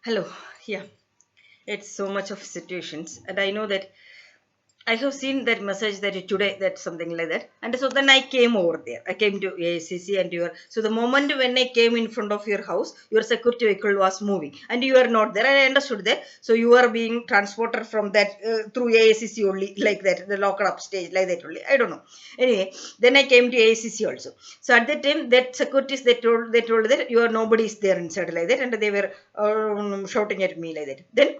Hello. Yeah, it's so much of situations, and I know that I have seen that message that today that something like that, and so then I came over there. I came to AICC, and your so the moment when I came in front of your house, your security vehicle was moving, and you are not there. I understood that. So you are being transported from that through AICC only, like that, the locked up stage, like that only. I don't know. Anyway, then I came to AICC also. So at that time, that securities they told that you are nobody is there inside like that, and they were shouting at me like that. Then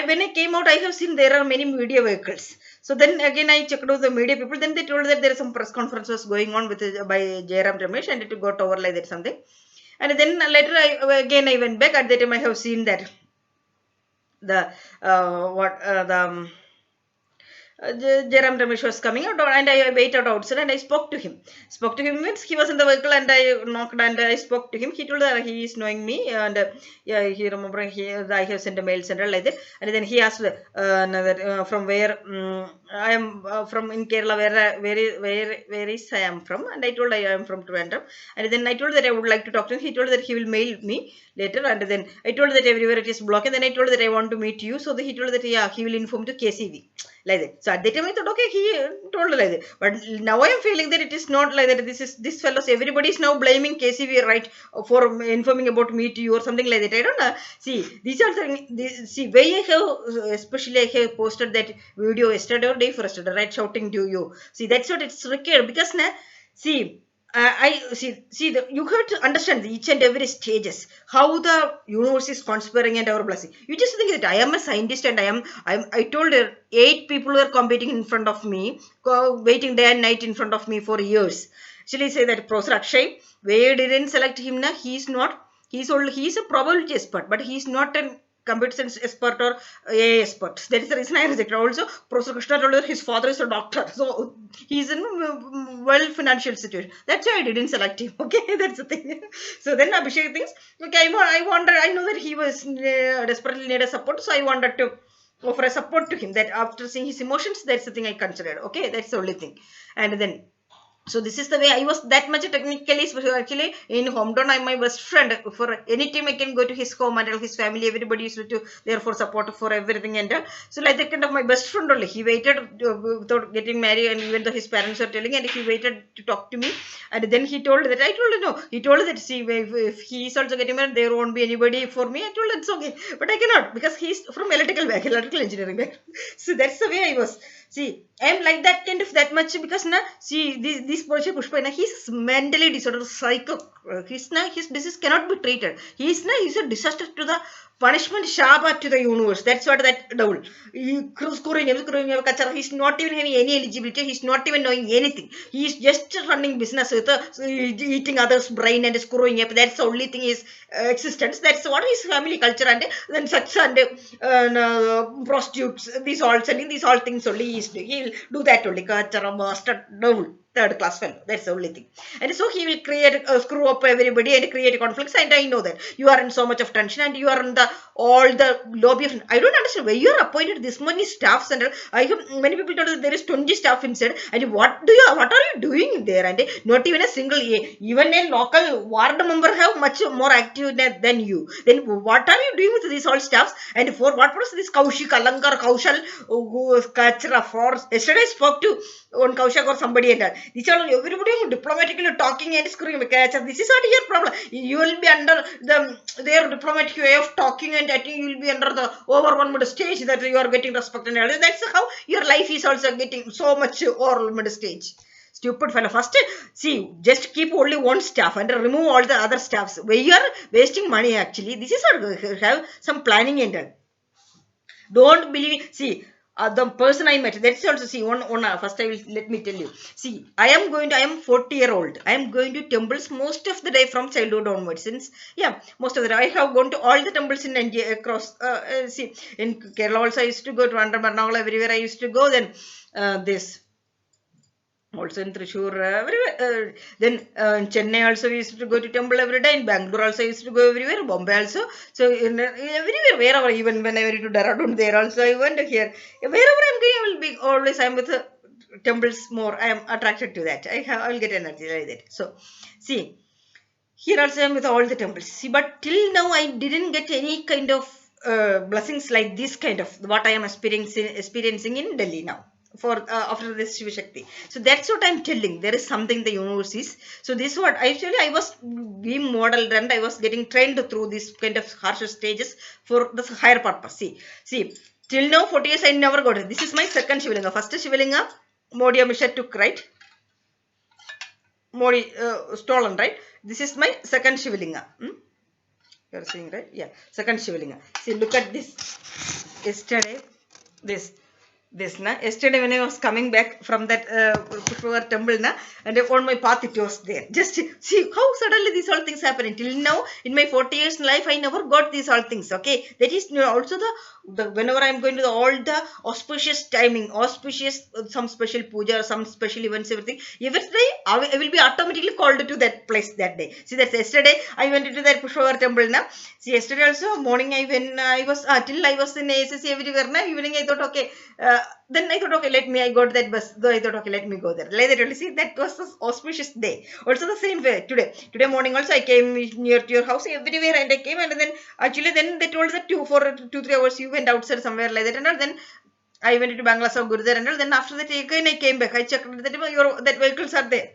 when I came out, I have seen there are many media vehicles. So then again I checked out the media people. Then they told that there is some press conference was going on with by Jairam Ramesh, and it got over like that something. And then later I went back. At that time I have seen that the what the Jairam Ramesh was coming out, and I waited outside and I spoke to him. Spoke to him means he was in the vehicle, and I knocked and I spoke to him. He told that he is knowing me, and yeah, he remember I have sent a mail sender like that. And then he asked from where I am from in Kerala, where is I am from, and I told I am from Trivandrum. And then I told that I would like to talk to him. He told that he will mail me later, and then I told that everywhere it is blocked. And then I told that I want to meet you, so he told that yeah, he will inform to KCV like that. So at that time I thought, okay, he told like that. But now I am feeling that it is not like that. This fellows. Everybody is now blaming KCV, right, for informing about me to you or something like that. I don't know. See, these are things. See, why I have especially I have posted that video yesterday or day for yesterday, right, shouting to you. See, that's what it's required because na. See, I see you have to understand each and every stages how the universe is conspiring and our blessing. You just think that I am a scientist and I told her 8 people were competing in front of me, waiting day and night in front of me for years. Actually, say that Professor Akshay, they didn't select him. Na, he's not. He's a probability expert, but he's not an computer science expert or AI expert. That is the reason I rejected. Also, Professor Krishna told her his father is a doctor, so he's in well financial situation. That's why I didn't select him. Okay, that's the thing. So then Abhishek thinks, okay, I know that he was desperately needed support, so I wanted to offer a support to him. That after seeing his emotions, that's the thing I considered. Okay, that's the only thing. And then so this is the way I was that much technically special. Actually, in hometown, I'm my best friend. For any time, I can go to his home and his family. Everybody used to there for support for everything and so like that kind of my best friend only. He waited without getting married, and even though his parents were telling, and he waited to talk to me. And then he told that I told him no. He told that see if he is also getting married, there won't be anybody for me. I told him it's okay, but I cannot because he's from electrical engineering background. So that's the way I was. See, I'm like that kind of that much because na see this Pushpa na he's mentally disordered, psycho. His disease cannot be treated. He's a disaster to the punishment sharp to the universe. That's what that devil. He's not even having any eligibility. He's not even knowing anything. He's just running business with eating others' brain and screwing up. That's the only thing is existence. That's what his family culture and then sex and prostitutes. These all selling these all things only he'll do that only. Kachara bastard devil. Third class fellow. That's the only thing. And so he will create screw up everybody and create conflicts. And I know that you are in so much of tension and you are in the all the lobby of. I don't understand why you are appointed this many staffs and I have many people told us there is 20 staff inside. And what are you doing there? And not even a single even a local ward member have much more active than you. Then what are you doing with these all staffs? And for what purpose this Kaushik, Alankar, Kaushal, Kachra, Force? Yesterday I spoke to on Kaushik or somebody and these are everybody diplomatically talking and screwing. This is not your problem. You will be under their diplomatic way of talking, and I think you will be under the overwhelmed stage that you are getting respect. And that's how your life is also getting so much overwhelmed stage. Stupid fellow. First, see, just keep only one staff and remove all the other staffs. Where you are wasting money actually. This is what have some planning in it. Don't believe. See, the person I met, that's also see one first I will let me tell you. See, I am 40-year-old. I am going to temples most of the day from childhood onwards. Since most of the day I have gone to all the temples in India across. See, in Kerala also I used to go to Andhra, everywhere I used to go. Then this. Also in Thrissur, then in Chennai also we used to go to temple every day. In Bangalore also I used to go everywhere. Bombay also. So everywhere, wherever, even when I went to Dehradun, there also I went here. Wherever I'm going, I will be always. I'm with temples more. I am attracted to that. I will get energy like that. So see, here also I am with all the temples. See, but till now I didn't get any kind of blessings like this kind of what I am experiencing in Delhi now for after this Shiva Shakti. So that's what I'm telling. There is something the universe is. So this is what actually I was being modeled and I was getting trained through this kind of harsh stages for the higher purpose. See, till now 40 years I never got it. This is my second Shivalinga. First Shivalinga Modi Amisha took, right? Modi stolen, right? This is my second Shivalinga. You are seeing, right? Yeah, second Shivalinga. See, look at this. Yesterday, yesterday when I was coming back from that Pushpak temple and on my path it was there. Just see how suddenly these all things happen. Till now in my 40 years life I never got these all things. Okay, that is also the whenever I am going to all the auspicious timing, auspicious some special puja or some special events, every day I will be automatically called to that place that day. See, that's yesterday I went into that Pushpak temple See, yesterday also morning when I was till I was in ASSC everywhere evening I thought okay. Then I thought, okay, I got that bus. Though I thought, okay, let me go there. Like that, see, that was an auspicious day. Also the same way today morning also I came near to your house everywhere and I came and then actually then they told that for 2-3 hours you went outside somewhere like that and then I went to Bangladesh or Gurudar and then after that again I came back. I checked that vehicles are there.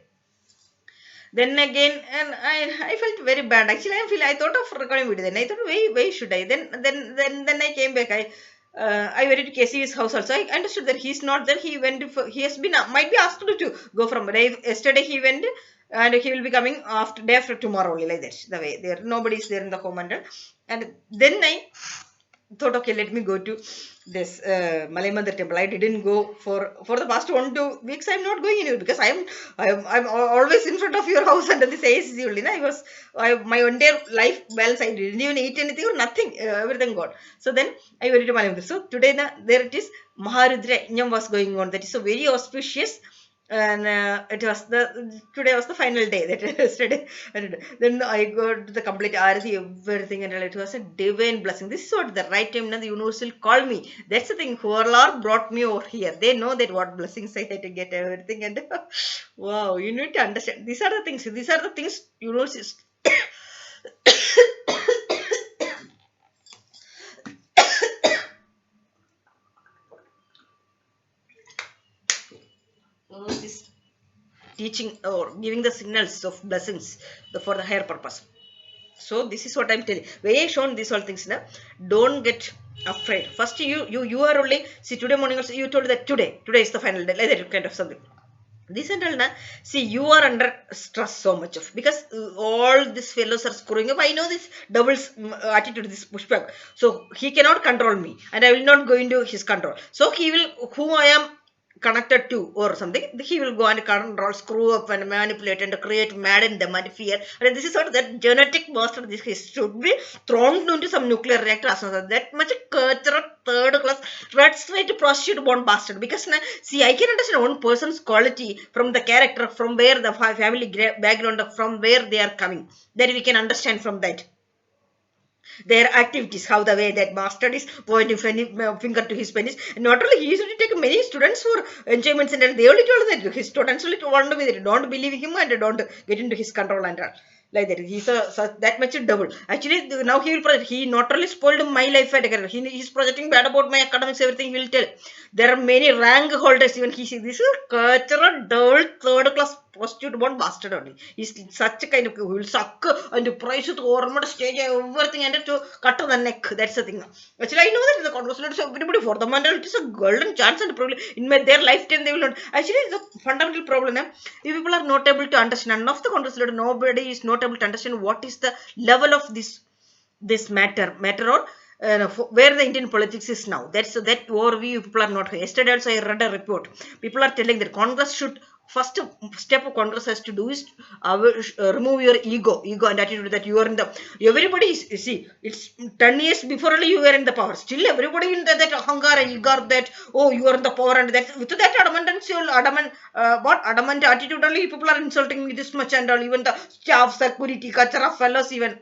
Then again, and I felt very bad. Actually, I thought of recording video. Then I thought, why should I? Then I came back. I went to Casey's house also. I understood that he's not there. He went. He has been might be asked to go from. Yesterday he went, and he will be coming day after tomorrow only like that. The way there nobody is there in the home and then I thought, okay, let me go to this Malai temple. I didn't go for the past 1-2 weeks. I'm not going anywhere because I'm always in front of your house under this ASC only. My entire life balance. I didn't even eat anything or nothing. Everything gone. So then I went to Malai. So today there it is. Maharudra Yajnam was going on. That is so very auspicious. And it was today was the final day that yesterday and then I got the complete arati everything and it was a divine blessing. This is what the right time the universe will call me. That's the thing. Whoever brought me over here, they know that what blessings I had to get everything and wow, you need to understand. These are the things universe is this teaching or giving the signals of blessings for the higher purpose. So this is what I'm telling. Why I shown these all things now. Don't get afraid. First you are only see today morning also you told that today is the final day, like that kind of something. This and all see you are under stress so much of because all these fellows are screwing up. I know this devil's attitude, this Pushpak. So he cannot control me and I will not go into his control. So he will who I am connected to or something, he will go and control, screw up and manipulate and create mad in them and fear. And this is sort of that genetic master. This should be thrown into some nuclear reactor as well. That much cultural third class red straight prostitute born bastard. Because see, I can understand one person's quality from the character, from where the family background, from where they are coming. That we can understand from that. Their activities, how the way that bastard is pointing finger to his penis. And not only he used to take many students for enjoyments and they only told that his students only warned me that don't believe him and don't get into his control and like that. He's that much a double. Actually, now he will project. He not only spoiled my life at a he's projecting bad about my academics, everything he will tell. There are many rank holders. Even he sees this is cultural double third class prostitute born bastard only. He's such a kind of who will suck and price it over stage everything and to cut to the neck. That's the thing. Actually, I know that in the conversation, so everybody for the mandal, it is a golden chance and probably in their lifetime they will not. Actually, the fundamental problem. If people are not able to understand enough the conversation, nobody is not able to understand what is the level of this matter or where the Indian politics is now. That's that overview people are not. Yesterday also I read a report. People are telling that Congress should first step of Congress has to do is remove your ego and attitude that you are in the everybody is, see it's 10 years before only you were in the power. Still everybody in that ahangar and ego that you are in the power and that with that adamant attitude only people are insulting me this much and all even the staff security culture of fellows even.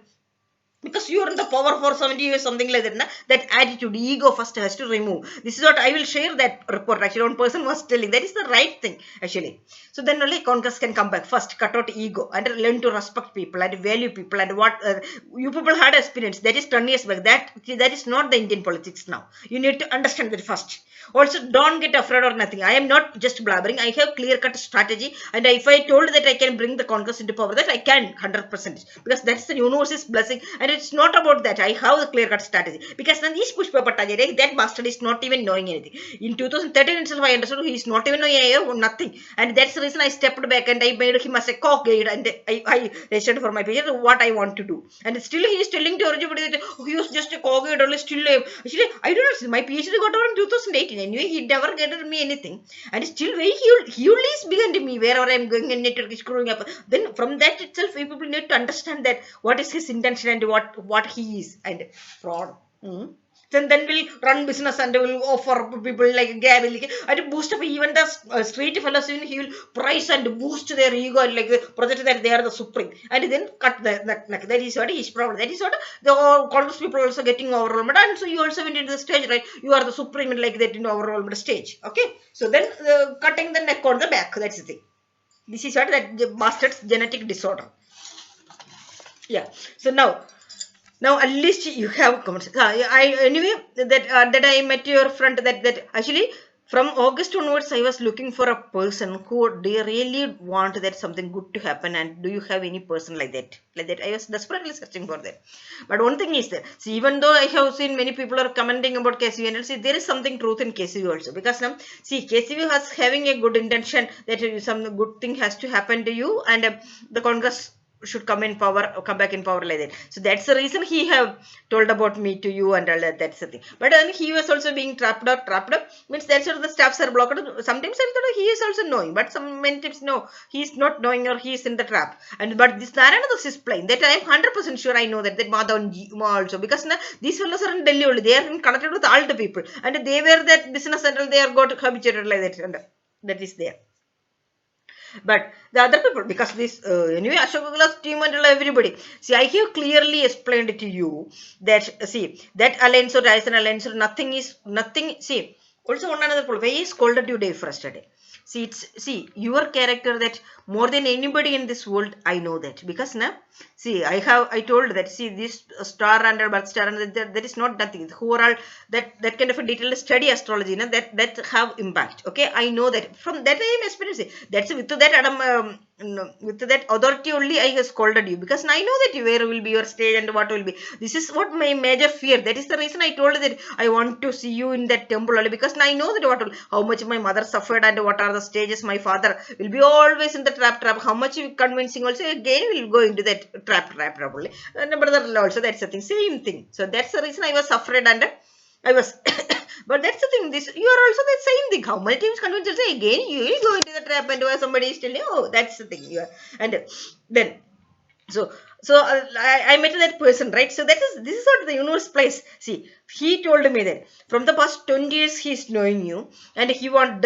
Because you are in the power for 70 years, something like that. Na? That attitude, ego first has to remove. This is what I will share that report. Actually, one person was telling that is the right thing, actually. So then only Congress can come back. First, cut out ego and learn to respect people and value people and what you people had experience. That is 10 years back. That is not the Indian politics now. You need to understand that first. Also, don't get afraid or nothing. I am not just blabbering. I have clear-cut strategy. And if I told that I can bring the Congress into power, that I can 100%. Because that's the universe's blessing. And it's not about that. I have a clear-cut strategy. Because then this Pushpak-BJP, that bastard is not even knowing anything. In 2013 itself, I understood he is not even knowing nothing. And that's the reason I stepped back and I made him as a cockade. And I registered for my page what I want to do. And still he is telling to everybody that he was just a cockade or still. Actually, I don't know. My PhD got over in 2018. Anyway, he never gave me anything. And still, he only is behind me wherever I am going and network is growing up. Then from that itself, people need to understand that what is his intention and what he is and fraud. Then we'll run business and will offer people like Gavil and boost up even the street fellows. He will price and boost their ego and like project that they are the supreme and then cut the neck. That is what his problem. That is what the Congress people are also getting overwhelmed. And so you also went into the stage, right? You are the supreme like that in overwhelmed stage. Okay. So then cutting the neck on the back. That's the thing. This is what that bastard's genetic disorder. Yeah. So now at least you have comments. Anyway, that I met your friend that actually from August onwards I was looking for a person who do you really want that something good to happen, and do you have any person like that? I was desperately searching for that. But one thing is that see, even though I have seen many people are commenting about KCV and see there is something truth in KCV also, because now see KCV has having a good intention that some good thing has to happen to you and the Congress should come back in power like that. So that's the reason he have told about me to you and all that. That's the thing. But then he was also being trapped up. Means that's what the staffs are blocked. Sometimes I thought he is also knowing, but many times no, he is not knowing or he is in the trap. But this Narayana is playing. That I am 100% sure I know that Madhavan also, because these fellows are in Delhi only. They are connected with all the people, and they were that business until they are got habituated like that, and that is there. But the other people, because this anyway Ashoka's team and everybody, see I have clearly explained to you that see that Allaince or Alliance or nothing. See also one another problem. Why scolded you day yesterday? See your character that more than anybody in this world I know that, because see I told that see this star and birth star and that is not nothing. Who are all that kind of a detailed study astrology that have impact. Okay, I know that from that I am experiencing. That's with that with that authority only I have scolded you, because I know that where will be your stage and what will be. This is what my major fear. That is the reason I told that I want to see you in that temple only, because I know that how much my mother suffered and what are the stages. My father will be always in the trap. How much convincing also again will go into that trap probably. And brother also, that's the thing, same thing. So that's the reason I was afraid and I was but that's the thing, this you are also the same thing. How many times convince yourself again you will go into the trap and where somebody is telling oh that's the thing you are. And then so I met that person, right? So this is what the universe plays. See, he told me that from the past 20 years he is knowing you, and he want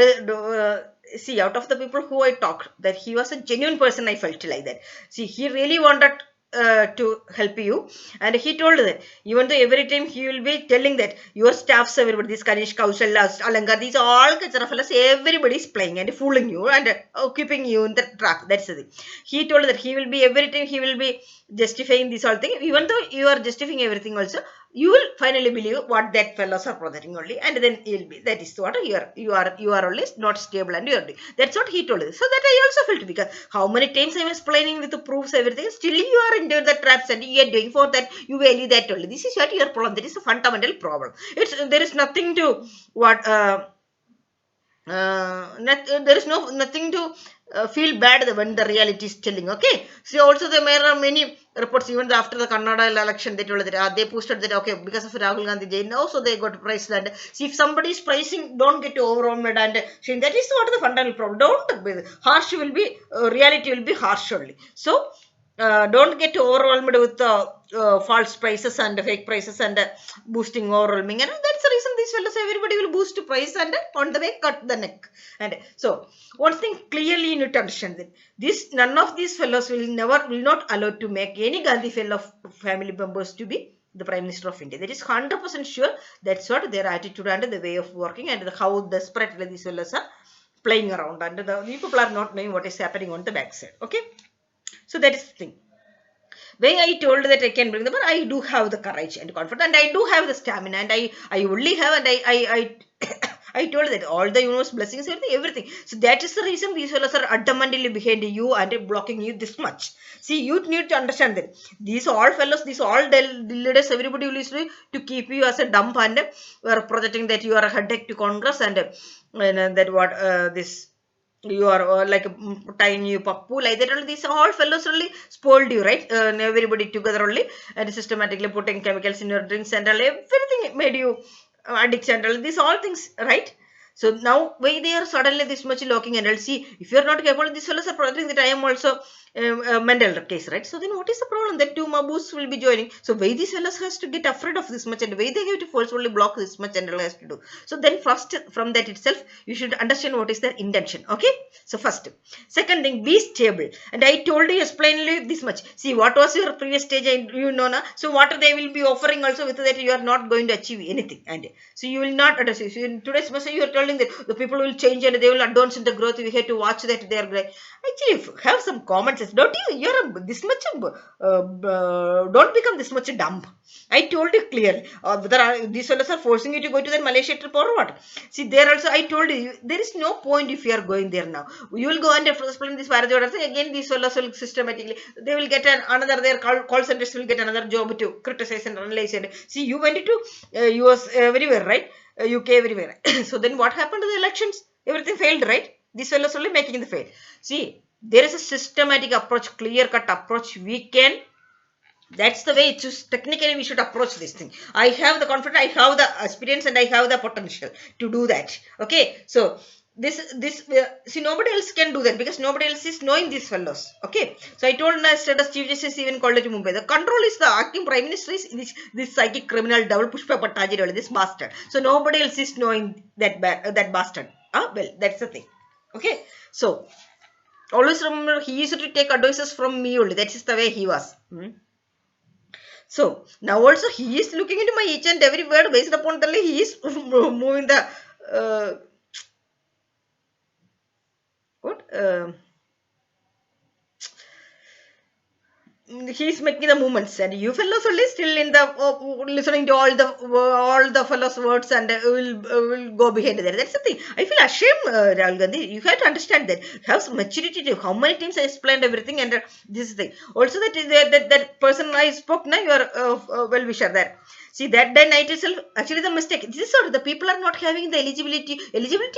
see, out of the people who I talked, that he was a genuine person. I felt like that. See, he really wanted to help you, and he told that even though every time he will be telling that your staffs, everybody, this Kanish, Kaushal, Alankar, these all kinds of fellows, everybody is playing and fooling you and keeping you in the trap. That's the thing. He told that he will be every time he will be justifying this whole thing. Even though you are justifying everything also, you will finally believe what that fellows are projecting only, and then you'll be, that is what you are only not stable and you are doing. That's what he told us. So that I also felt, because how many times I was explaining with the proofs, everything, still you are into the traps and you are doing for that, you value that only. This is what your problem. That is a fundamental problem. There is nothing to what there is nothing to feel bad when the reality is telling. Okay, so also there are many reports even after the Kannada election. They told that they posted that okay, because of Rahul Gandhi jail now, so they got praised. And see, if somebody is praising, don't get overwhelmed and saying that is what the fundamental problem. Don't be harsh. Will be reality will be harsh only. So don't get overwhelmed with false prices and fake prices and boosting overwhelming, and that's the reason these fellows, everybody will boost to praise and on the way cut the neck. And so one thing clearly you need to understand that none of these fellows will not allow to make any Gandhi fellow family members to be the Prime Minister of India. That is 100% sure. That's what their attitude and the way of working and how desperately these fellows are playing around, and the people are not knowing what is happening on the backside. Okay, so that is the thing. When I told that I can bring them, but I do have the courage and confidence, and I do have the stamina, and I only have, and I told that all the universe blessings, everything. So that is the reason these fellows are adamantly behind you and blocking you this much. See, you need to understand that these all fellows, these all leaders, everybody will listen to keep you as a dump, and are projecting that you are a headache to Congress, and that what this you are like tying you pappu like that. Only these all fellows only spoiled you, right? Everybody together only and systematically putting chemicals in your drinks and all, everything made you addicts and all these all things, right? So now why they are suddenly this much locking and all? See, if you are not capable, these fellows are projecting that I am also a mental case, right? So then what is the problem? That two mabus will be joining. So why these fellows has to get afraid of this much, and why they have to forcefully block this much and all has to do? So then first from that itself you should understand what is their intention. Okay, so first. Second thing, be stable. And I told you explainly this much. See, what was your previous stage, and you know na? So what they will be offering also, with that you are not going to achieve anything, and so you will not understand. So in today's message you are telling that the people will change and they will advance in the growth. We have to watch that they are great. Actually, have some common sense. Don't you're this much don't become this much dumb. I told you clearly. Whether these fellows are forcing you to go to the Malaysia trip or what? See, there also I told you there is no point if you are going there now. You will go and explain this Bharath again. These fellows will systematically they will get another, their call centers will get another job to criticize and analyze. And see, you went to US everywhere, right? UK everywhere. So then what happened to the elections? Everything failed, right? These fellows only making the fail. See, there is a systematic approach, clear cut approach. We can, that's the way it is. Technically we should approach this thing. I have the confidence, I have the experience, and I have the potential to do that. Okay, so this see, nobody else can do that because nobody else is knowing these fellows. Okay, so I told my status chief justice even called it to Mumbai. The control is the acting prime minister is this psychic criminal devil Pushpak-BJP-Congress, this bastard. So nobody else is knowing that bastard. Well, that's the thing. Okay, so always remember, he used to take advices from me only. That is the way he was. So now also he is looking into my each and every word. Based upon the he is moving the he is making the movements, and you fellows only still in the listening to all the fellows words, and will go behind there. That's the thing. I feel ashamed, Rahul Gandhi. You have to understand that. Have some maturity to how many times I explained everything, and this is the thing. Also that person I spoke now, you are well wisher there. See, that day night itself, actually the mistake, this is sort of the people are not having the eligibility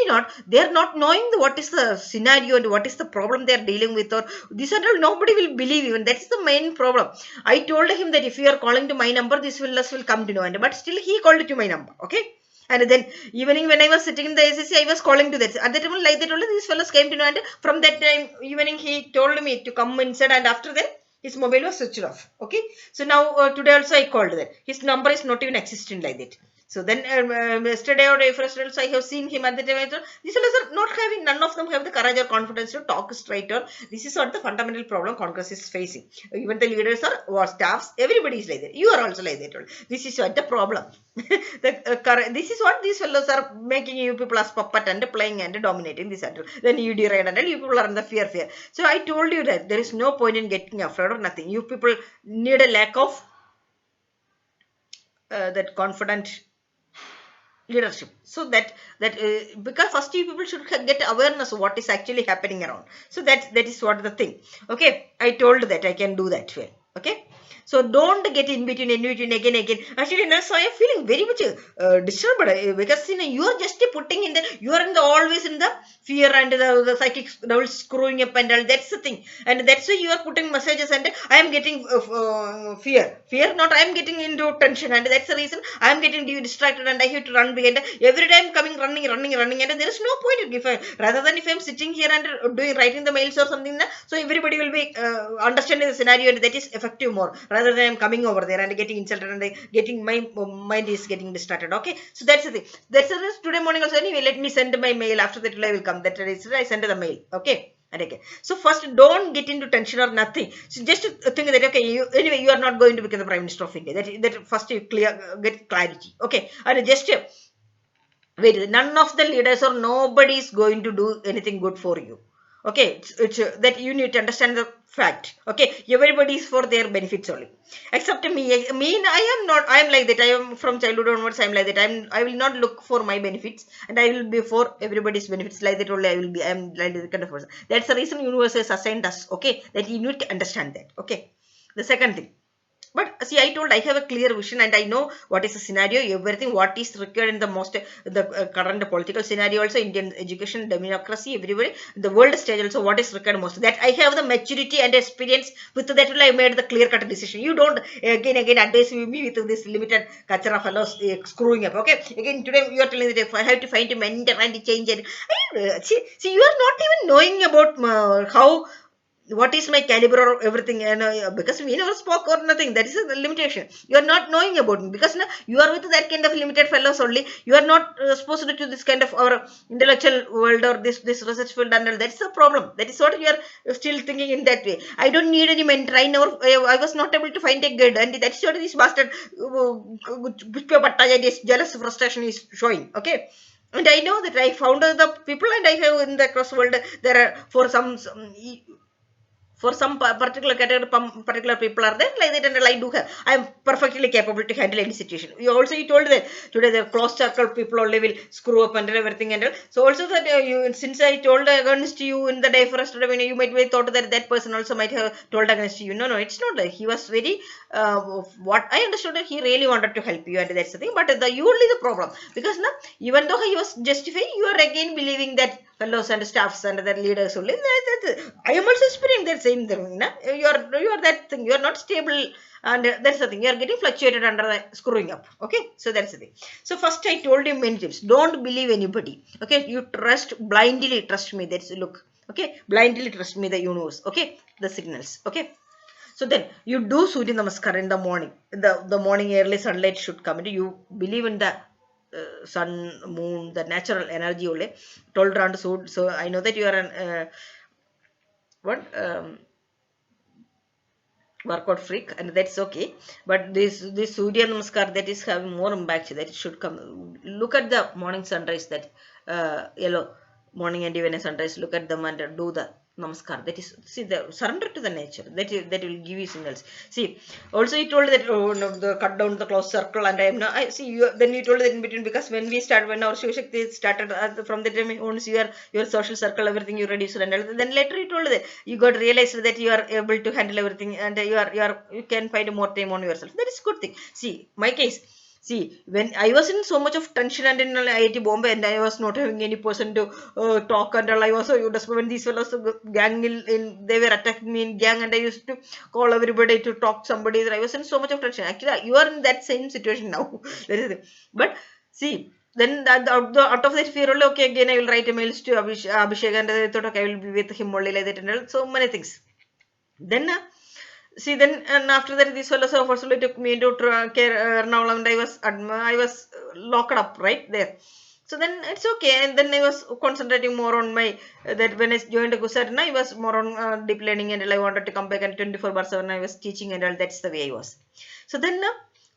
not, they are not knowing what is the scenario and what is the problem they are dealing with, or this and all, nobody will believe even. That is the main problem. I told him that if you are calling to my number, this will come to know, but still he called it to my number. Okay. And then evening when I was sitting in the ACC, I was calling to that. At that time, like that only these fellows came to know, and from that time evening he told me to come inside, and after that his mobile was switched off. Okay. So now today also I called that. His number is not even existing like that. So then yesterday or day first also I have seen him at the time. These fellows are not having, none of them have the courage or confidence to talk straight. Or this is what the fundamental problem Congress is facing. Even the leaders or staffs, everybody is like that. You are also like that. This is what the problem. This is what these fellows are making you people as puppet and playing and dominating this and then you deride and you people are in the fear. So I told you that there is no point in getting afraid or nothing. You people need a lack of that confident leadership. So that because first you people should get awareness of what is actually happening around. So that is what the thing. Okay, I told that I can do that well. Okay. So don't get in between again. Actually, now, so I am feeling very much disturbed because you are just putting in the, you are in the always in the fear and the psychic devil screwing up and all. That's the thing, and that's why you are putting messages, and I am getting fear not, I am getting into tension, and that's the reason I am getting distracted and I have to run behind. Every time coming running, and there is no point if rather than if I am sitting here and writing the mails or something. So everybody will be understanding the scenario, and that is effective more. rather than I'm coming over there and getting insulted and getting my mind is getting distracted. Okay, so that's the thing. That's the reason today morning also. Anyway, let me send my mail. After that I will come. That is I send the mail. Okay. Okay. So first, don't get into tension or nothing. So just think that okay, anyway you are not going to become the Prime Minister of India. That first you get clarity. Okay, and just wait. None of the leaders or nobody is going to do anything good for you. Okay, it's that you need to understand the fact. Okay, everybody is for their benefits only, except me. I am not. I am like that. I am from childhood onwards. I am like that. I will not look for my benefits, and I will be for everybody's benefits. Like that only. I will be. I am like that kind of person. That's the reason universe has assigned us. Okay, that you need to understand that. Okay, the second thing. But see, I told I have a clear vision and I know what is the scenario, everything, what is required in the current political scenario, also Indian education, democracy, everybody, the world stage also, what is required most. That I have the maturity and experience. With that I made the clear-cut decision. You don't again advise me with this limited kachara fellows screwing up. Okay, again today you are telling that if I have to find a mentor and change it. See, you are not even knowing about how. What is my caliber or everything, and because we never spoke or nothing, that is a limitation. You are not knowing about me because you are with that kind of limited fellows only. You are not supposed to do this kind of our intellectual world or this research field, and all. That's the problem. That is what you are still thinking in that way. I don't need any mentor. I was not able to find a good, and that's what this bastard this jealous frustration is showing. Okay. And I know that I found the people, and I have in the cross world there are for some particular category, particular people are there like that, and I do have. I am perfectly capable to handle any situation. You told that today the close circle people only will screw up and everything and all. So also that since I told against you in the day for yesterday, when you might be thought that person also might have told against you. No, it's not like he was very. What I understood that he really wanted to help you, and that's the thing. But you only the problem because even though he was justifying, you are again believing that fellows and staffs and the leaders only. I am also experiencing that same thing. You are that thing. You are not stable, and that's the thing. You are getting fluctuated under the screwing up. Okay, so that's the thing. So first I told you many times. Don't believe anybody. Okay, you blindly trust me. That's look. Okay, blindly trust me. The universe. Okay, the signals. Okay. So then you do Surya Namaskar in the morning. The morning early sunlight should come. And you believe in the sun, moon, the natural energy only. Told around so I know that you are an workout freak, and that's okay. But this Surya Namaskar that is having more impact, that should come. Look at the morning sunrise, that yellow morning and even a sunrise. Look at them and do the Namaskar. That is, see, the surrender to the nature. That will give you signals. See, also you told that the cut down the close circle, and I am now. I see you. Then you told that in between, because when our Shiv Shakti started from the time once your social circle, everything you reduced, and then later you told that you got realized that you are able to handle everything, and you can find more time on yourself. That is good thing. See, my case. See, when I was in so much of tension and in IIT Bombay, and I was not having any person to talk, and I was when these fellows gang they were attacking me in gang, and I used to call everybody to talk somebody. I was in so much of tension. Actually, you are in that same situation now. That is it. But see, then out of that fear, okay, again I will write emails to Abhishek, and I thought okay, I will be with him only like that, and so many things. Then. See, then and after that, this fellow forcefully took me into Ernakulam, and I was locked up right there. So then it's okay, and then I was concentrating more on my that when I joined the Gusat, I was more on deep learning, and I wanted to come back, and 24/7 I was teaching, and all. That's the way I was. So then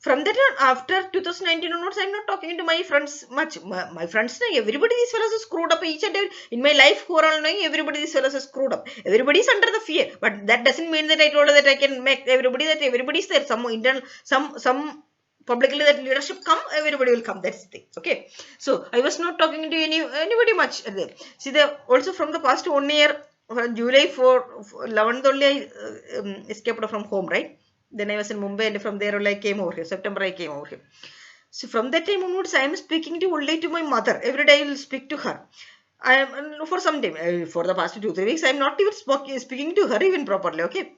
from that after 2019 onwards, I'm not talking to my friends much. My friends, everybody these fellows are screwed up each and every. In my life, who are all knowing, everybody these fellows are screwed up. Everybody is under the fear, but that doesn't mean that I told her that I can make everybody is there. Some internal, some publicly that leadership come, everybody will come. That's the thing. Okay. So I was not talking to anybody much there. See, also from the past 1 year, July 11th only I escaped from home, right? Then I was in Mumbai, and from there I came over here. September I came over here. So from that time onwards, I am speaking only to my mother. Every day I will speak to her. I am for some time, for the past 2-3 weeks, I am not even speaking to her even properly. Okay.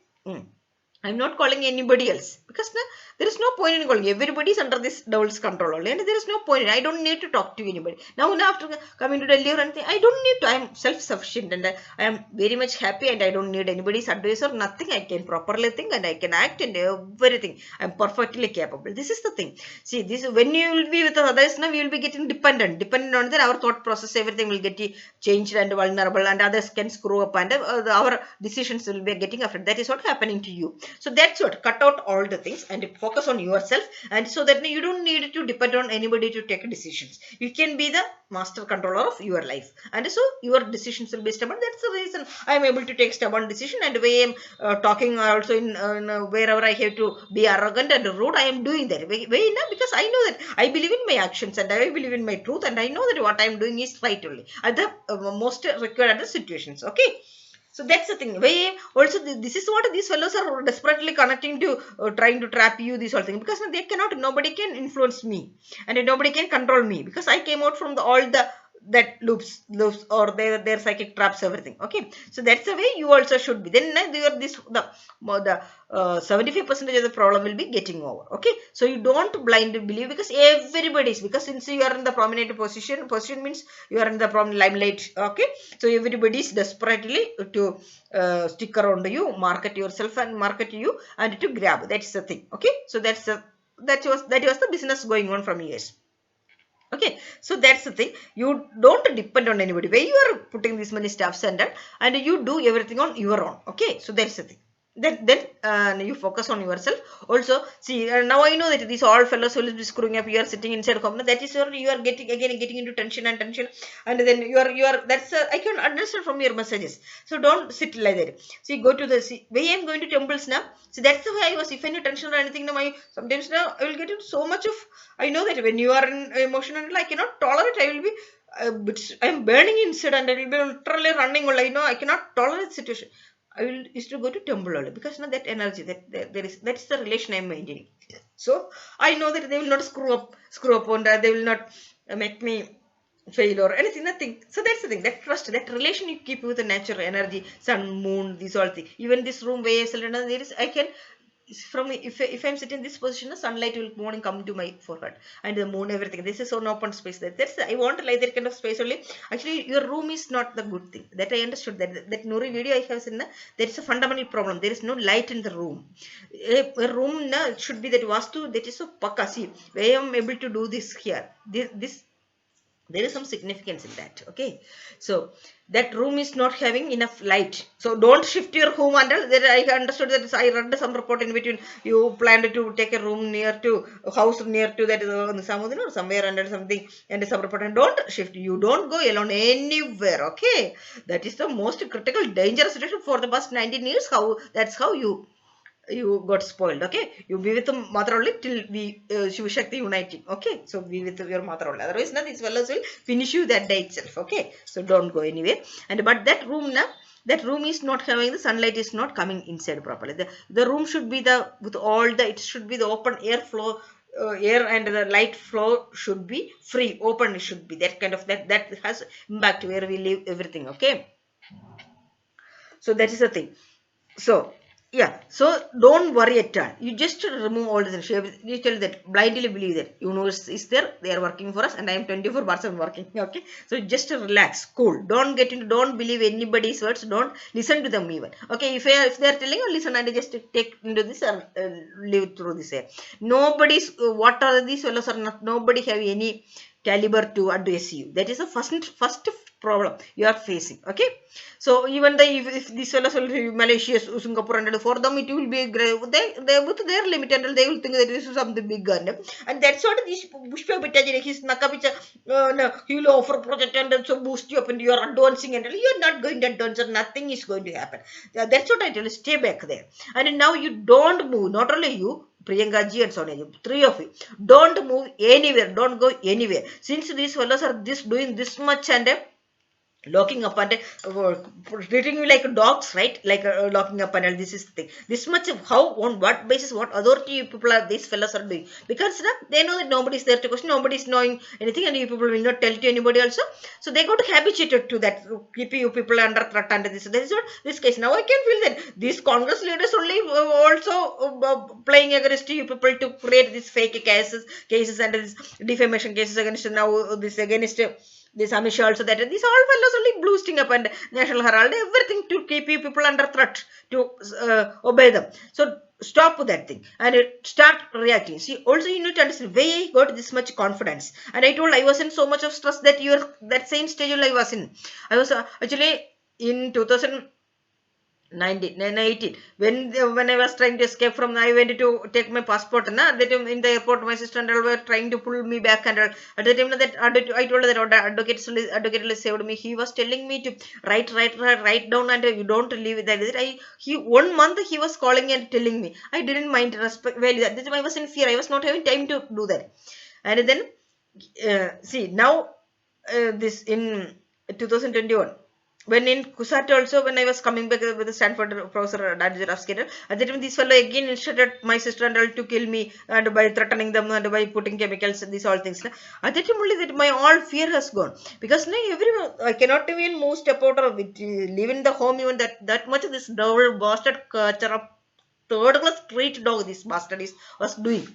I'm not calling anybody else because there is no point in calling. Everybody is under this devil's control only, and there is no point. I don't need to talk to anybody. Now after coming to Delhi or anything, I don't need to. I am self-sufficient and I am very much happy, and I don't need anybody's advice or nothing. I can properly think and I can act and everything. I am perfectly capable. This is the thing. See, this when you will be with others, now we will be getting dependent on that. Our thought process, everything will get changed and vulnerable, and others can screw up, and our decisions will be getting affected. That is what happening to you. So that's what, cut out all the things and focus on yourself, and so that you don't need to depend on anybody to take decisions. You can be the master controller of your life, and so your decisions will be stubborn. That's the reason I am able to take stubborn decision, and the way I am talking also in wherever I have to be arrogant and rude, I am doing that way because I know that I believe in my actions and I believe in my truth, and I know that what I am doing is right only at the most required at the situations. Okay. So that's the thing. Why also this is what these fellows are desperately connecting to, trying to trap you, this whole thing, because they cannot, nobody can influence me, and nobody can control me, because I came out from all the that loops or their psychic traps, everything. Okay, so that's the way you also should be. Then you are this the 75% of the problem will be getting over. Okay, so you don't blindly believe, because everybody is, because since you are in the prominent position means you are in the prominent limelight. Okay, so everybody is desperately to stick around you, market yourself and market you, and to grab. That's the thing. Okay, so that was the business going on from years. Okay, so that's the thing. You don't depend on anybody. Where you are putting this many staffs and you do everything on your own. Okay, so that's the thing. Then you focus on yourself. Also, see, now I know that these all fellows will be screwing up. You are sitting inside a company. That is where you are getting into tension, and then you are. That's I can understand from your messages. So don't sit like that. See, go to the way I am going to temples now. So that's the way I was. If any tension or anything, now sometimes now I will get into so much of. I know that when you are in emotional, I cannot tolerate. I will be. I am burning inside, and I will be literally running. I cannot tolerate situation. I will used to go to temple only, because now that energy that's the relation I am maintaining. So I know that they will not screw up on that. They will not make me fail or anything, nothing. So that's the thing, that trust, that relation you keep with the natural energy, sun, moon, these all things. Even this room where there is, I can from if I'm sitting in this position, the sunlight will morning come to my forehead, and the moon, everything. This is an open space. That's I want like that kind of space only. Actually, your room is not the good thing. That I understood. That Nuri video I have seen. There is a fundamental problem. There is no light in the room. A room should be that vastu. That is so pakka. See, I am able to do this here. This there is some significance in that. Okay, so that room is not having enough light, so don't shift your home until that. I understood that. I read some report in between, you planned to take a room near to a house near to that Samudra or somewhere under something, and some report, and don't shift, you don't go alone anywhere. Okay, that is the most critical dangerous situation for the past 19 years. That's how you got spoiled. Okay, you be with the mother only till we Shiva Shakti uniting. Okay, so be with your mother only, otherwise these fellows will finish you that day itself. Okay, so don't go anywhere. And but that room that room is not having the sunlight, is not coming inside properly. The room should be with all the, it should be the open air flow, air and the light flow should be free, open. It should be that kind of, that has impact where we live, everything. Okay, so that is the thing. So yeah, so don't worry at all. You just remove all the things. You tell that, blindly believe that universe is there, they are working for us, and I am 24/7 working. Okay, so just relax, cool. Don't don't believe anybody's words. Don't listen to them even. Okay, if they are telling you, listen, and just take into this or live through this. Nobody's what are these fellows are not. Nobody have any caliber to address you. That is the first problem you are facing. Okay, so even if these fellows will be malicious, Singapore, and for them it will be they with their limit, and they will think that this is something big, and that's what this Pushpak-BJP-Congress his nakapicha he will offer project and so boost you up, and you are advancing, and you are not going to advance, and nothing is going to happen. That's what I tell you, stay back there. And now you don't move, not only you, Priyanka ji and Sonia, three of you, don't move anywhere, don't go anywhere. Since these fellows are doing this much, and locking up and treating you like dogs, right? Like locking up, and this is the thing. This much of how, on what basis, what authority you people are, these fellows are doing, because they know that nobody is there to question, nobody is knowing anything, and you people will not tell to anybody also. So they got habituated to that, keep you people under threat, and this is what this case. Now I can feel that these Congress leaders only also playing against you people to create these fake cases and these defamation cases against, now this against this Amisha also, that these all fellows only boosting up, and National Herald, everything to keep you people under threat to obey them. So stop that thing and start reacting. See, also you need to understand why I got this much confidence. And I told I was in so much of stress that that same stage I was in. I was actually in 2018 when I was trying to escape from, I went to take my passport, na, that time in the airport my sister and all were trying to pull me back, and at the time that I told her that advocate saved me. He was telling me to write down, and you don't leave it. He 1 month he was calling and telling me. I didn't mind, respect value that. That time I was in fear, I was not having time to do that. And then see now this in 2021, when in Kusat also, when I was coming back with the Stanford professor Skater, at that time this fellow again instructed my sister and all to kill me, and by threatening them and by putting chemicals, these all things. At that time only that my all fear has gone, because now everyone, I cannot even move step out of it, live in the home, even that much of this double bastard culture of third class street dog this bastard was doing.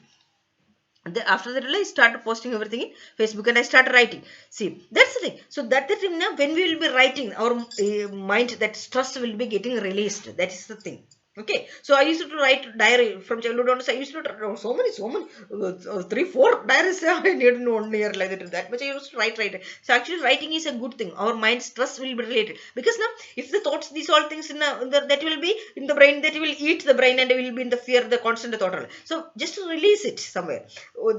After that I started posting everything in Facebook, and I started writing. See, that's the thing. So that the thing, now when we will be writing, our mind, that stress will be getting released. That is the thing. Okay, so I used to write diary from childhood onwards. I used to write so many 3-4 diaries I need in 1 year, like that much I used to write. So actually writing is a good thing. Our mind stress will be related, because now if the thoughts, these all things that will be in the brain, that will eat the brain, and will be in the fear, the constant thought. So just release it somewhere.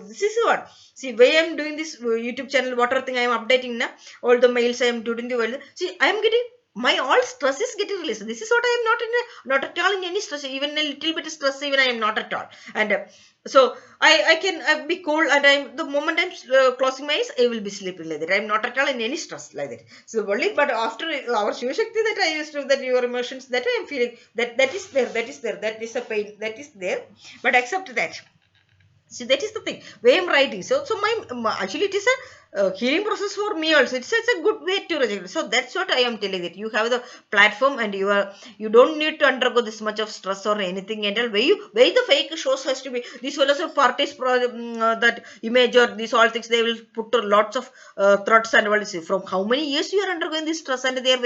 This is what, see, why I am doing this YouTube channel, whatever thing I am updating now, all the mails I am doing the world. See, I am getting my all stress is getting released. This is what I am not at all in any stress, even a little bit of stress, even I am not at all. And so I can be cool, and I'm, the moment I'm closing my eyes, I will be sleeping like that. I'm not at all in any stress like that. So only, but after our Shiva Shakti, that I used to, that your emotions, that I am feeling, that is there, that is a pain, that is there, but accept that. See, that is the thing. Where I am writing. So my actually it is a healing process for me also. It's a good way to reject it. So that's what I am telling it. You have the platform, and you don't need to undergo this much of stress or anything and all. Where the fake shows has to be. These fellows of parties that image or these all things, they will put lots of threats and all. From how many years you are undergoing this stress, and they are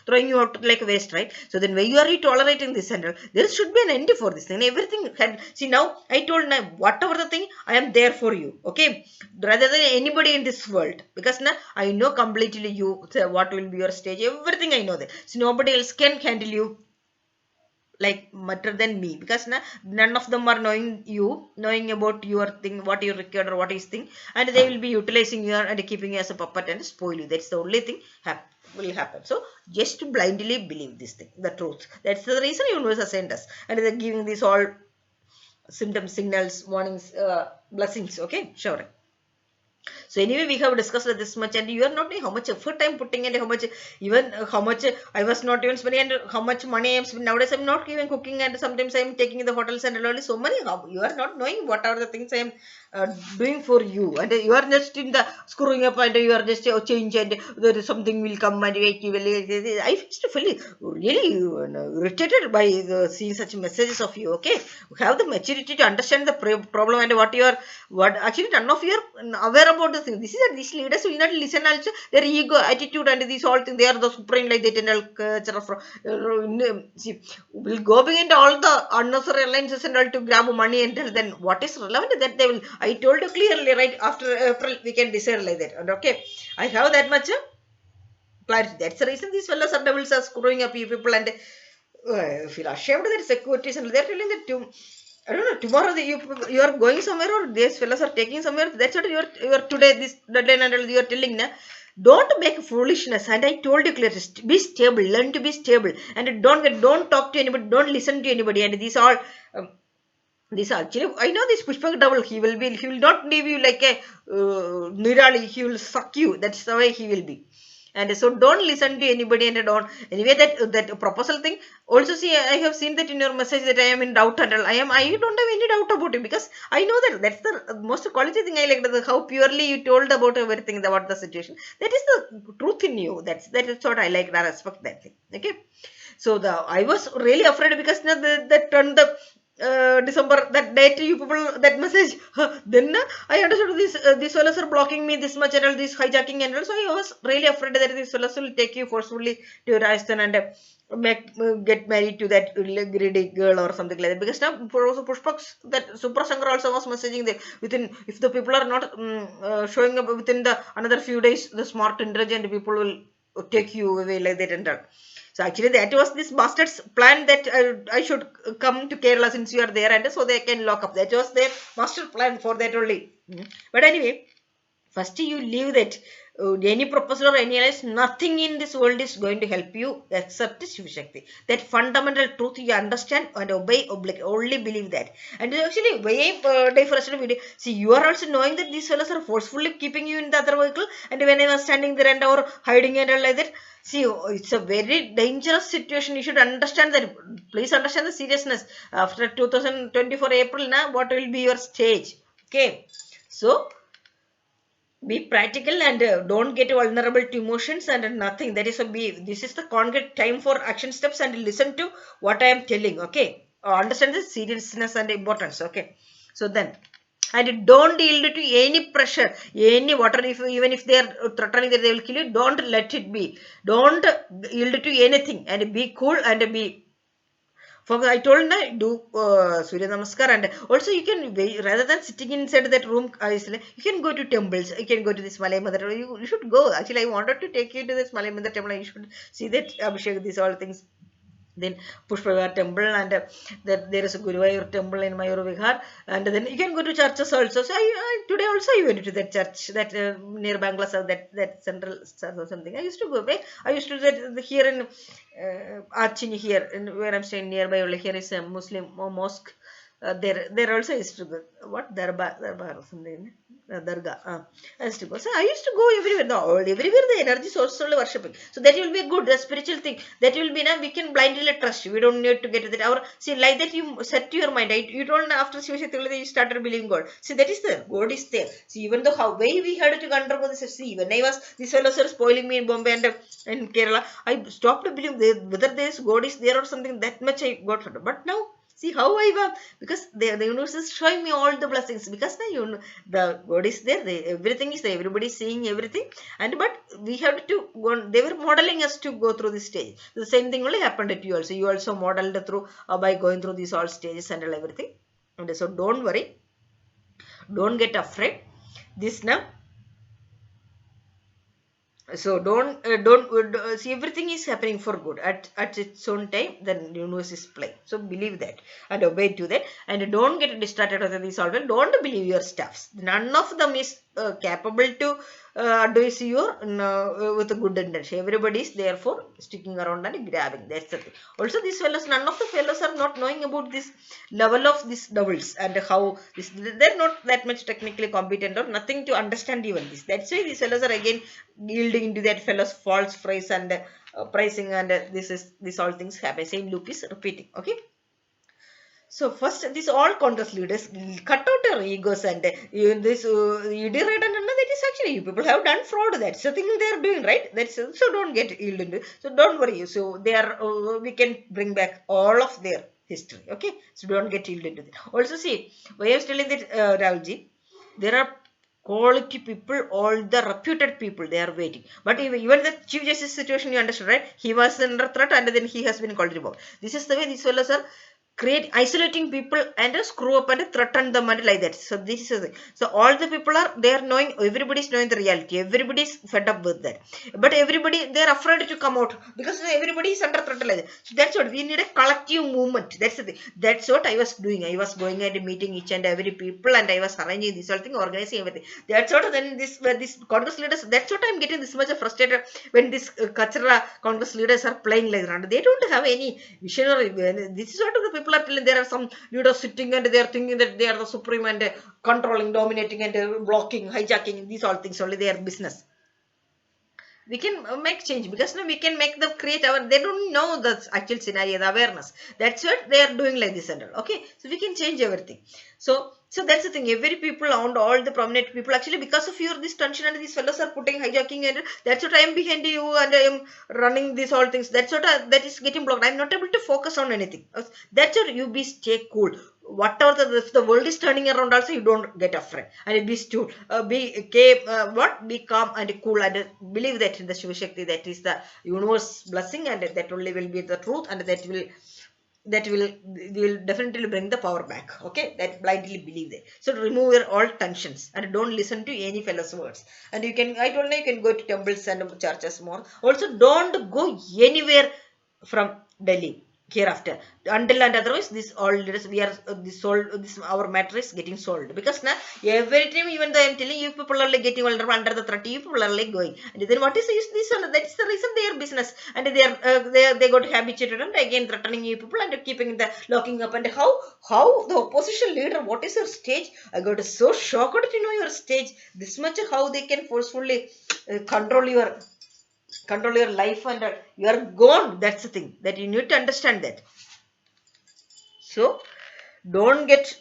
throwing you out like waste, right? So then why you are tolerating this and all? There should be an end for this thing. Everything had, see, now I told, now whatever the thing, I am there for you, okay, rather than anybody in this world, because now I know completely you, what will be your stage, everything I know that. So nobody else can handle you like better than me, because now none of them are knowing about your thing, what you record or what is thing, and they will be utilizing you and keeping you as a puppet and spoil you. That's the only thing will happen. So just to blindly believe this thing, the truth. That's the reason universe has sent us, and they're giving these all symptoms, signals, warnings, blessings. Okay, sure. So anyway, we have discussed this much, and you are not knowing how much effort I am putting, and how much, even how much I was not even spending, and how much money I am spending. Nowadays I am not even cooking, and sometimes I am taking in the hotels and all. So many, you are not knowing what are the things I am doing for you, and you are just in the screwing up, and you are just change, and there is something will come, and you will. I used to feel really irritated by seeing such messages of you. Okay, have the maturity to understand the problem, and what actually none of you are aware about the thing. This is that these leaders will not listen also. Their ego, attitude, and these all things, they are the supreme like that, and all see, will go behind all the unnecessary alliances and all to grab money, and then what is relevant, that they will. I told you clearly, right, after April we can decide like that. And okay, I have that much clarity. That's the reason these fellows are devils are screwing up you people, and feel ashamed that securities, and they're telling that I don't know, tomorrow you are going somewhere, or these fellows are taking somewhere. That's what you are today, this deadline, and you are telling na. Don't make foolishness. And I told you clearly, be stable, learn to be stable, and don't talk to anybody, don't listen to anybody. And these all this actually, I know this Pushpak double, he will not leave you like a Nirali, he will suck you. That's the way he will be. And so don't listen to anybody, and don't anyway that proposal thing. Also, see, I have seen that in your message that I am in doubt, and I don't have any doubt about it, because I know that that's the most quality thing I like, how purely you told about everything about the situation. That is the truth in you. That is what I like. I respect that thing. Okay. So I was really afraid, because that turned the December, that date you people, that message, then I understood these fellows are blocking me this much, and all this hijacking, and all. So I was really afraid that these fellows will take you forcefully to Rajasthan and get married to that greedy girl or something like that. Because now for also Pushpak, that Supriya also was messaging that within, if the people are not showing up within the another few days, the smart intelligent people will take you away like that and all. So actually that was this bastard's plan, that I should come to Kerala since you are there, and so they can lock up. That was their master plan for that only. But anyway, first you leave that. Any proposal or any alliance, nothing in this world is going to help you except Shiva Shakti. That fundamental truth you understand and obey, only believe that. And actually, see, you are also knowing that these fellows are forcefully keeping you in the other vehicle, and when I was standing there and or hiding and all like that, see, it's a very dangerous situation. You should understand that. Please understand the seriousness. After 2024 April, now what will be your stage? Okay. So, be practical, and don't get vulnerable to emotions and nothing. That is this is the concrete time for action steps, and listen to what I am telling. Okay. Understand the seriousness and importance. Okay. So then, and don't yield to any pressure, any water. Even if they are threatening that they will kill you, don't let it be. Don't yield to anything, and be cool and be. For I told na, do Surya Namaskar, and also you can, rather than sitting inside that room, you can go to temples. You can go to this Malay Mother. You should go. Actually, I wanted to take you to this Malay Mother temple. You should see that Abhishek, these all things. Then Pushpak temple, and there is a Guruvayur temple in Mayur Vihar, and then you can go to churches also. So today also I went to that church that near Bangladesh, that central church or something. I used to go. I used to that here in Archini, here where I'm staying nearby. Here is a Muslim mosque. There also used to go. What Darbar or something. Dargah. I used to go. So I used to go everywhere. Everywhere the energy source only worshipping. So that will be a good, a spiritual thing. That will be now we can blindly trust. We don't need to get that. See, like that you set to your mind. You don't after Shiva Shakti you started believing God. See, that is there. God is there. See, even though how way we had to undergo this. See, when I was these fellows are spoiling me in Bombay and in Kerala, I stopped believing whether this God is there or something. That much I got for. But now, see how I was, because the universe is showing me all the blessings, because now the God is there, everything is there, everybody is seeing everything, but we have to go, they were modeling us to go through this stage. The same thing only happened to you also. You also modeled through by going through these all stages and everything. And so don't worry, don't get afraid. This now. So don't see, everything is happening for good at its own time. The universe is playing. So believe that and obey to that, and don't get distracted with these all. Don't believe your stuffs. None of them is capable to advise you with a good intention. Everybody is therefore sticking around and grabbing. That's the thing. Also, these fellows, none of the fellows are not knowing about this level of these doubles and how this. They're not that much technically competent or nothing to understand even this. That's why these fellows are again yielding into that fellow's false phrase and pricing, and this all things happen. Same loop is repeating. Okay. So first, these all Congress leaders cut out your egos, and you did right, and that is actually you people have done fraud. That's the thing they are doing, right? That's so don't get yielded into. So don't worry. So they are we can bring back all of their history. Okay. So don't get yielded into that. Also, see, why I was telling that Rahulji, there are quality people, all the reputed people, they are waiting. But even the Chief Justice situation, you understand, right? He was under threat, and then he has been called removed. This is the way these fellows are isolating people and screw up and threaten them and like that. So this is the thing. So all the people are, they are knowing, everybody is knowing the reality. Everybody is fed up with that. But everybody, they are afraid to come out because everybody is under threat like that. So that's what we need, a collective movement. That's the thing. That's what I was doing. I was going and meeting each and every people, and I was arranging this whole thing, organizing everything. That's what then this Congress leaders, that's what I'm getting this much frustrated when these Kachara Congress leaders are playing like that. They don't have any vision or this is what the people are telling. There are some leaders sitting and they are thinking that they are the supreme and controlling, dominating and blocking, hijacking, these all things only their business. we can make change, because now we can make them create our, they don't know the actual scenario, the awareness. That's what they are doing like this and all. Okay, so we can change everything. So that's the thing. Every people around, all the prominent people, actually because of your this tension and these fellows are putting hijacking, and that's what I am behind you and I am running these all things. That's what that is getting blocked. I am not able to focus on anything. That's what you be stay cool. Whatever if the world is turning around, also you don't get afraid and be still. Be calm and cool, and believe that in the Shiva Shakti, that is the universe blessing, and that only will be the truth, and that will definitely bring the power back. Okay, that blindly believe that. So remove your all tensions and don't listen to any fellow's words. And you can, I told you, you can go to temples and churches more. Also don't go anywhere from Delhi hereafter, until and otherwise this all leaders, we are this sold, this our matter is getting solved, because now every time, even though I am telling you, people are like getting under the threat, you people are like going, and then what is this one? That's the reason their business, and they got habituated and again threatening you people and keeping the locking up. And how the opposition leader, what is your stage? I got so shocked to know your stage this much, how they can forcefully control your life, and you are gone. That's the thing that you need to understand that. So don't get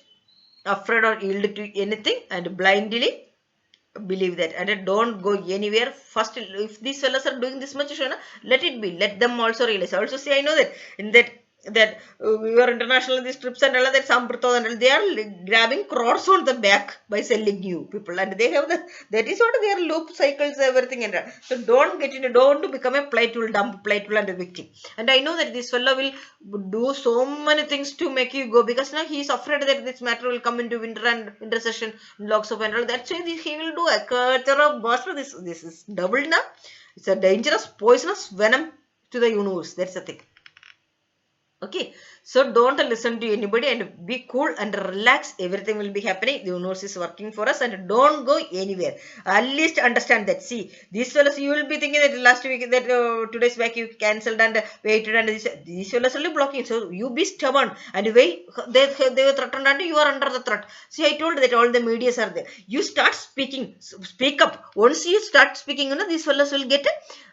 afraid or yield to anything and blindly believe that, and don't go anywhere. First, if these fellows are doing this much, let it be, let them also realize. Also say, I know that in that your international these trips and all that, Samprito and all, they are grabbing crores on the back by selling you people, and they have that is what their loop cycles, everything, and so don't become a playful and a victim. And I know that this fellow will do so many things to make you go, because now he is afraid that this matter will come into winter session, locks up and all. That's why he will do a culture of burst. This is double now. It's a dangerous poisonous venom to the universe. That's the thing. Okay, so don't listen to anybody and be cool and relax. Everything will be happening. The universe is working for us, and don't go anywhere. At least understand that. See, these fellows, you will be thinking that last week, that 2 days back you cancelled and waited, and these fellows only blocking. So you be stubborn and wait. They were threatened and you are under the threat. See, I told that all the medias are there. You start speaking, speak up. Once you start speaking, these fellows will get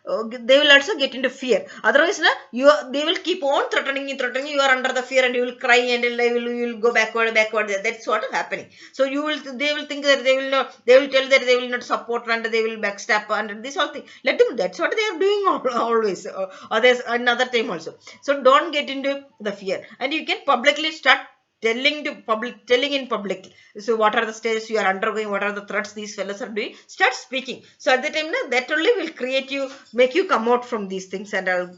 they will also get into fear. Otherwise, they will keep on threatening you. You are under the fear, and you will cry, and you will go backward. That's what is happening. So they will think that they will tell that they will not support, and they will backstab, and this whole thing. Let them. That's what they are doing always. Or there's another time also. So don't get into the fear, and you can publicly start telling in public. So what are the stages you are undergoing, what are the threats these fellows are doing, start speaking. So at the time, that only will make you come out from these things, and I'll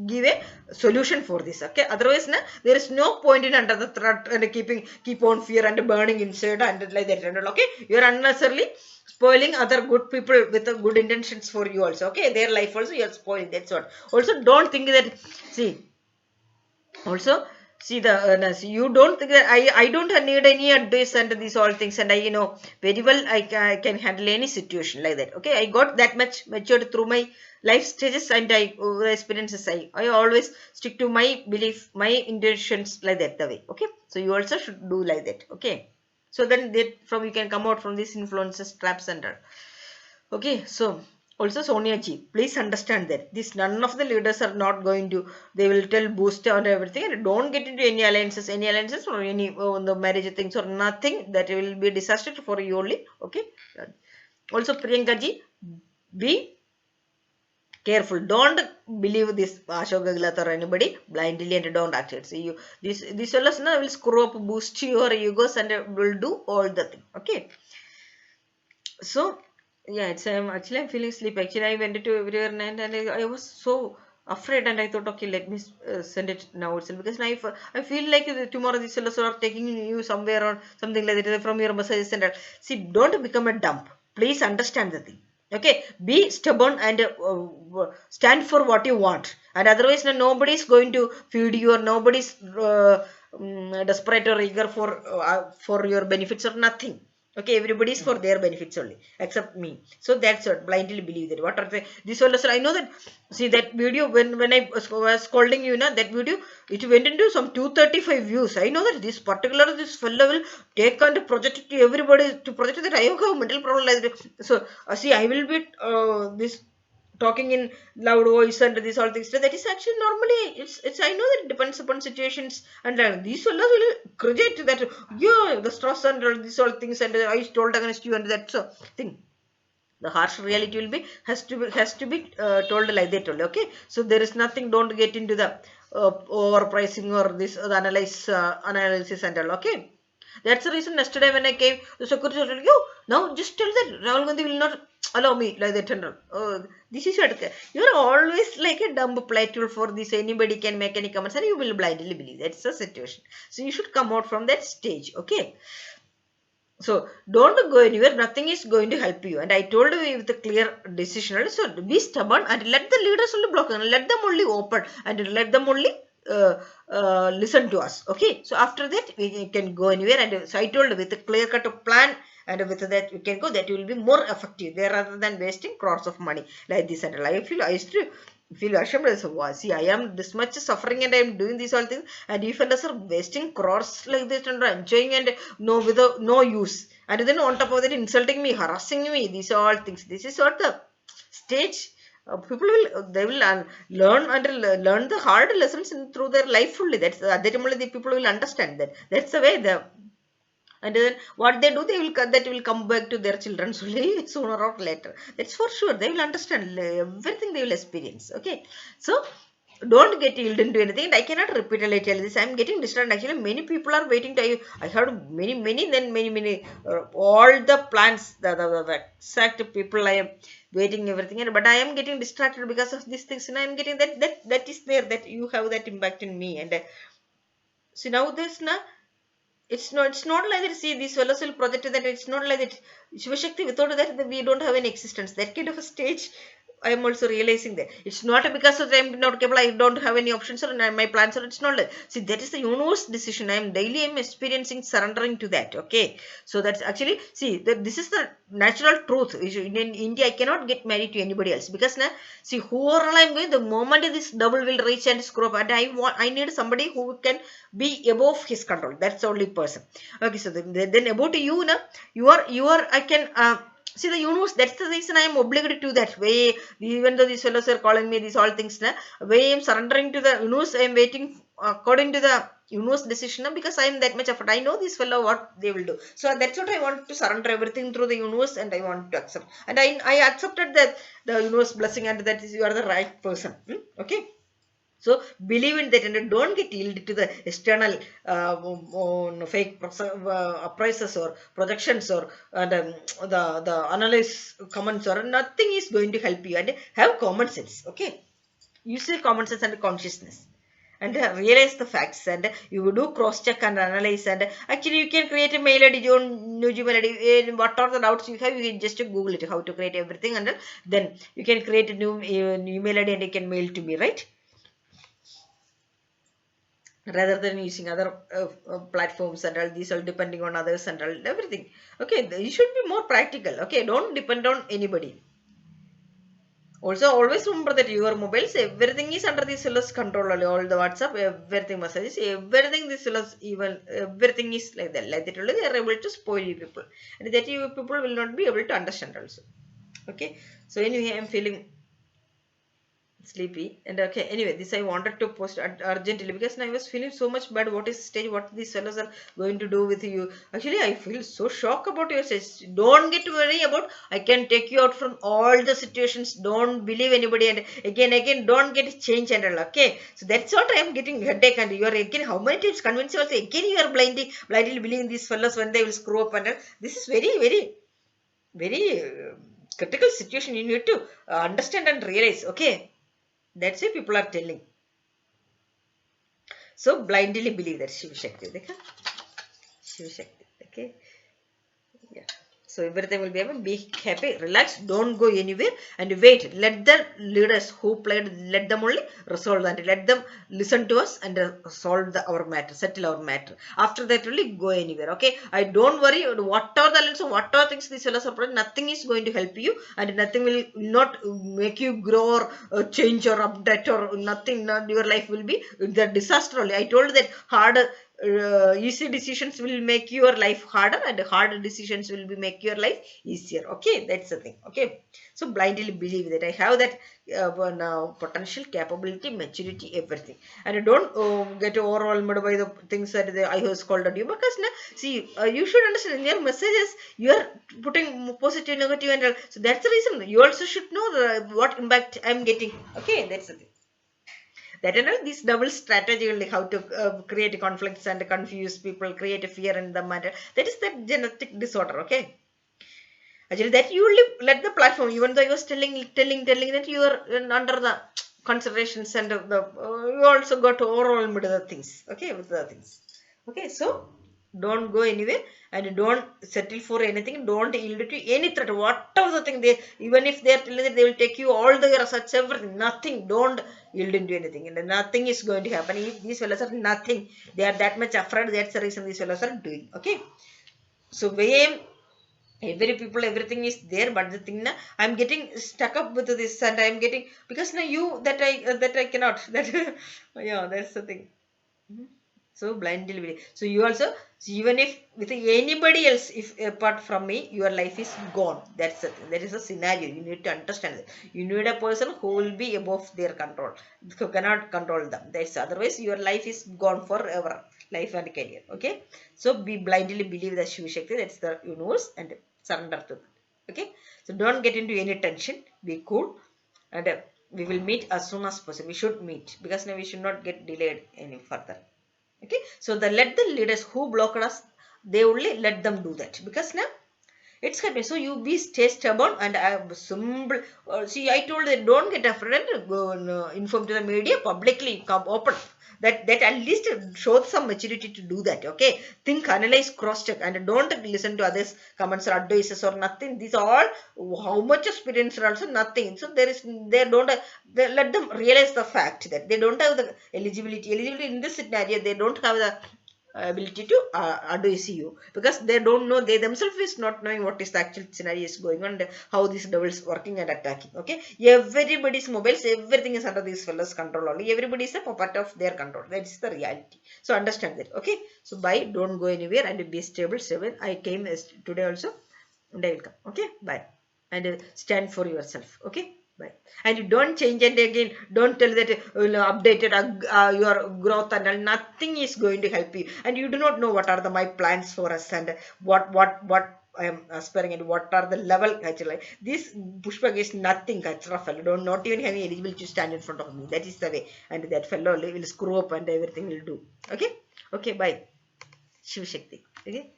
give a solution for this. Okay, otherwise there is no point in under the threat and keep on fear and burning inside and like that and all. Okay, you are unnecessarily spoiling other good people with good intentions for you also. Okay, their life also you are spoiling. That's what. Also don't think that, you don't think that I don't need any advice and these all things, and I very well I can handle any situation like that. Okay, I got that much matured through my life stages and experiences. I always stick to my belief, my intentions, like that the way. Okay, so you also should do like that. Okay, so then you can come out from these influences, traps and all. Okay, so also Sonia ji, please understand that none of the leaders are not going to, they will tell boost and everything, and don't get into any alliances or any the marriage things or nothing. That will be a disaster for you only. Okay, also Priyanka ji, be careful. Don't believe this Ashok or anybody blindly, and don't act it. See, these fellows will screw up, boost your egos, and will do all the thing. Okay, so yeah, it's I'm feeling sleep. Actually, I went to everywhere and I was so afraid, and I thought, okay, let me send it now itself, because I feel like tomorrow these fellows are taking you somewhere or something like that from your messages and all. See, don't become a dump. Please understand the thing. Okay, be stubborn and stand for what you want, and otherwise nobody is going to feed you, or nobody's desperate or eager for your benefits or nothing. Okay, everybody is for their benefits only, except me. So that's what, blindly believe that. What are these fellows? I know that. See that video when I was scolding you, that video, it went into some 235 views. I know that this fellow will take and project it to everybody, to project that I have a mental problem like that. So see, I will be talking in loud voice and these all things. That is actually normally, it's I know that it depends upon situations, and these fellows will create that, yeah, the stress and all these all things, and I told against you, and that's a thing. The harsh reality will be has to be told like that only. Okay, so there is nothing. Don't get into the overpricing or this analysis and all. Okay, that's the reason yesterday when I came, the security told you now just tell that Rahul Gandhi will not allow me like that and all. This is what you are always like a dumb plateau for this. Anybody can make any comments and you will blindly believe. That's the situation. So you should come out from that stage. Okay. So don't go anywhere. Nothing is going to help you. And I told you with a clear decision. So be stubborn and let the leaders only block and let them only open and let them only listen to us. Okay. So after that we can go anywhere. And so I told with a clear cut plan, and with that you can go. That will be more effective there rather than wasting crores of money like this and all. I used to feel ashamed as see, I am this much suffering and I am doing these all things, and you fellas are wasting crores like this and enjoying and no use, and then on top of that insulting me, harassing me, these are all things. This is what the stage people will learn and learn the hard lessons through their life fully. That's that only the people will understand that. That's the way the. And then what they do, that will come back to their children only sooner or later. That's for sure. They will understand everything they will experience. Okay. So don't get yielded into anything. And I cannot repeatedly tell this. I am getting distracted. Actually, many people are waiting to. I heard many, all the plans, the exact people I am waiting everything. But I am getting distracted because of these things. And I am getting that is there, that you have that impact in me. And see now this now. It's not like that. See, these fellows will project that. It's not like that. Shiva Shakti, without that, we don't have any existence. That kind of a stage, I am also realizing that. It's not because of I am not capable, I don't have any options or my plans or it's not like. See, that is the universe decision. I am experiencing surrendering to that. Okay. So that's actually, see, this is the natural truth. In India, I cannot get married to anybody else because now, see, whoever I am going, the moment this double will reach and screw up, and I need somebody who can be above his control. That's the only person. Okay. So then about you now, you are, I can, see the universe, that's the reason I am obligated to that way. Even though these fellows are calling me these all things, way I am surrendering to the universe, I am waiting according to the universe decision because I am that much effort. I know this fellow what they will do. So that's what I want to surrender everything through the universe, and I want to accept. And I accepted that the universe blessing, and that is you are the right person. Okay. So believe in that and don't get yielded to the external fake appraisers or projections or the analysis comments or nothing is going to help you. And have common sense. Okay, use your common sense and consciousness, and realize the facts, and you do cross check and analyze. And actually you can create a mail ID, new Gmail ID. What are the doubts you have, you can just Google it how to create everything, and then you can create a new email ID and you can mail to me, right? Rather than using other platforms and all these all depending on others and all everything. Okay, you should be more practical. Okay, don't depend on anybody. Also, always remember that your mobiles, everything is under the seller's control. All the WhatsApp, everything, messages, everything the sellers, even everything is like that. Like that, only they are able to spoil you people, and that you people will not be able to understand also. Okay, so anyway, I am feeling sleepy, and okay, anyway, this I wanted to post urgently because I was feeling so much bad. What is stage, what these fellows are going to do with you. Actually, I feel so shocked about your stage. Don't get worried about, I can take you out from all the situations. Don't believe anybody, and again don't get change and all. Okay, so that's what I am getting headache, and you are again how many times convince yourself, again you are blindly believing these fellows when they will screw up, and this is very critical situation. You need to understand and realize. Okay, that's why people are telling. So blindly believe that Shiva Shakti. Shiva Shakti. Okay. Yeah. So everything will be able, be happy, relax, don't go anywhere and wait. Let the leaders who played, let them only resolve that. Let them listen to us and solve our matter, settle our matter. After that, really go anywhere. Okay. I don't worry. Whatever the lens, whatever things these fellows are playing, nothing is going to help you, and nothing will not make you grow or change or update or nothing. Your life will be the disaster only. I told that hard easy decisions will make your life harder, and hard decisions will be make your life easier. Okay, that's the thing. Okay, so blindly believe that I have that now potential, capability, maturity, everything, and don't get overwhelmed by the things that I have scolded you, because see, you should understand in your messages you are putting positive, negative, and so that's the reason you also should know what impact I'm getting. Okay, that's the thing. That and all, this double strategy only, how to create conflicts and confuse people, create a fear in the matter. That is the genetic disorder. Okay, actually, that you only let the platform, even though I was telling that you are under the considerations, and you also got overwhelmed with the things. Okay, with the things. Okay, so don't go anywhere, and don't settle for anything. Don't yield to any threat. Whatever the thing, they, even if they are telling that they will take you all the research, everything, nothing. Don't yield into anything, and nothing is going to happen. If these fellows are nothing, they are that much afraid. That's the reason these fellows are doing. Okay, so way every people, everything is there, but the thing now I'm getting stuck up with this, and I'm getting, because now you that I cannot that yeah, that's the thing. Mhm. So blindly believe. So you also, so even if with anybody else, if apart from me, your life is gone. That's the thing. That is a scenario. You need to understand that. You need a person who will be above their control, who cannot control them. That's, otherwise your life is gone forever, life and career. Okay. So be blindly believe that Shiv Shakti. That's the universe, and surrender to that. Okay. So don't get into any tension. Be cool, and we will meet as soon as possible. We should meet, because now we should not get delayed any further. Okay, so the let the leaders who blocked us, they only let them do that, because now it's happening. So you be stay stubborn, and simple. See, I told them don't get afraid. Go and inform to the media publicly. Come open. That at least show some maturity to do that. Okay, think, analyze, cross check, and don't listen to others' comments or advices or nothing. These are all how much experience are also nothing. So there is, they don't they let them realize the fact that they don't have the eligibility in this scenario. They don't have the ability to advise you, because they don't know, they themselves is not knowing what is the actual scenario is going on, and how these devils working and attacking. Okay, everybody's mobiles, everything is under these fellows control only. Everybody is a puppet of their control. That is the reality. So understand that. Okay, so bye, don't go anywhere, and be stable. I came today also, and I will come. Okay, bye, and stand for yourself. Okay, bye. And you don't change it again. Don't tell that updated your growth, and all. Nothing is going to help you. And you do not know what are my plans for us, and what I am aspiring, and what are the level. Actually, this Pushpak is nothing. Yathra fellow, don't not even having eligible to stand in front of me. That is the way, and that fellow will screw up, and everything will do. Okay, okay, bye. Shiv Shakti. Okay.